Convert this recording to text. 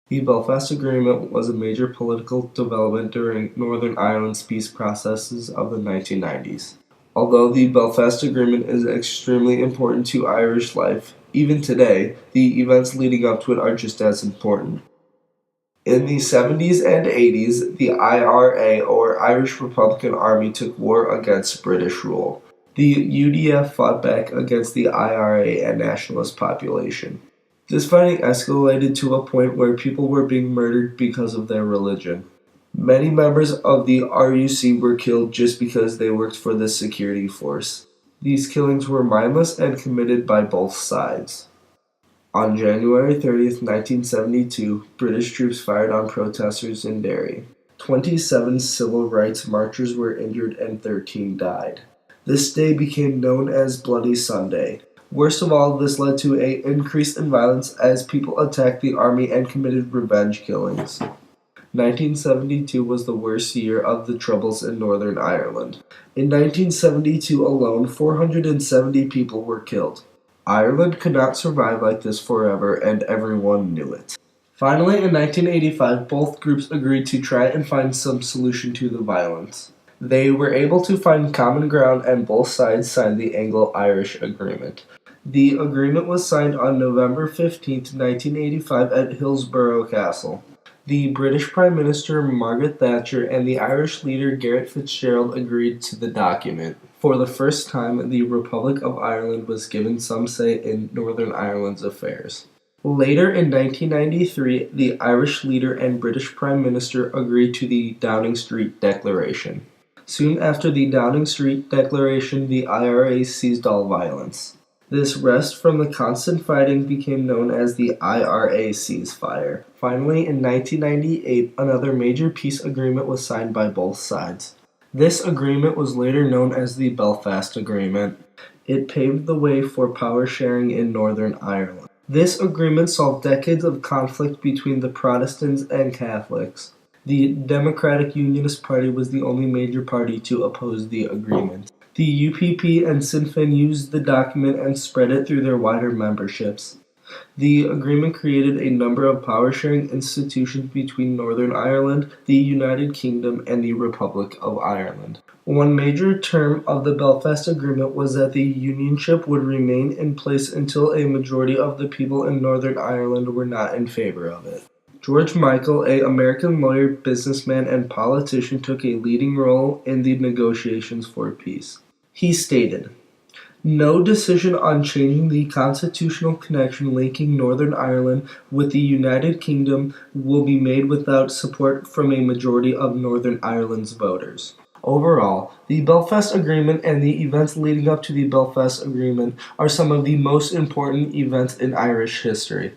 The Belfast Agreement was a major political development during Northern Ireland's peace processes of the 1990s. Although the Belfast Agreement is extremely important to Irish life, even today, the events leading up to it are just as important. In the 70s and 80s, the IRA, or Irish Republican Army, took war against British rule. The UDF fought back against the IRA and nationalist population. This fighting escalated to a point where people were being murdered because of their religion. Many members of the RUC were killed just because they worked for the security force. These killings were mindless and committed by both sides. On January 30th, 1972, British troops fired on protesters in Derry. 27 civil rights marchers were injured and 13 died. This day became known as Bloody Sunday. Worst of all, this led to an increase in violence as people attacked the army and committed revenge killings. 1972 was the worst year of the Troubles in Northern Ireland. In 1972 alone, 470 people were killed. Ireland could not survive like this forever, and everyone knew it. Finally, in 1985, both groups agreed to try and find some solution to the violence. They were able to find common ground, and both sides signed the Anglo-Irish Agreement. The agreement was signed on November 15, 1985 at Hillsborough Castle. The British Prime Minister Margaret Thatcher and the Irish leader Garret FitzGerald agreed to the document. For the first time, the Republic of Ireland was given some say in Northern Ireland's affairs. Later in 1993, the Irish leader and British Prime Minister agreed to the Downing Street Declaration. Soon after the Downing Street Declaration, the IRA ceased all violence. This rest from the constant fighting became known as the IRA ceasefire. Finally, in 1998, another major peace agreement was signed by both sides. This agreement was later known as the Belfast Agreement. It paved the way for power sharing in Northern Ireland. This agreement solved decades of conflict between the Protestants and Catholics. The Democratic Unionist Party was the only major party to oppose the agreement. The UPP and Sinn Féin used the document and spread it through their wider memberships. The agreement created a number of power-sharing institutions between Northern Ireland, the United Kingdom, and the Republic of Ireland. One major term of the Belfast Agreement was that the unionship would remain in place until a majority of the people in Northern Ireland were not in favor of it. George Michael, an American lawyer, businessman, and politician, took a leading role in the negotiations for peace. He stated, "No decision on changing the constitutional connection linking Northern Ireland with the United Kingdom will be made without support from a majority of Northern Ireland's voters." Overall, the Belfast Agreement and the events leading up to the Belfast Agreement are some of the most important events in Irish history.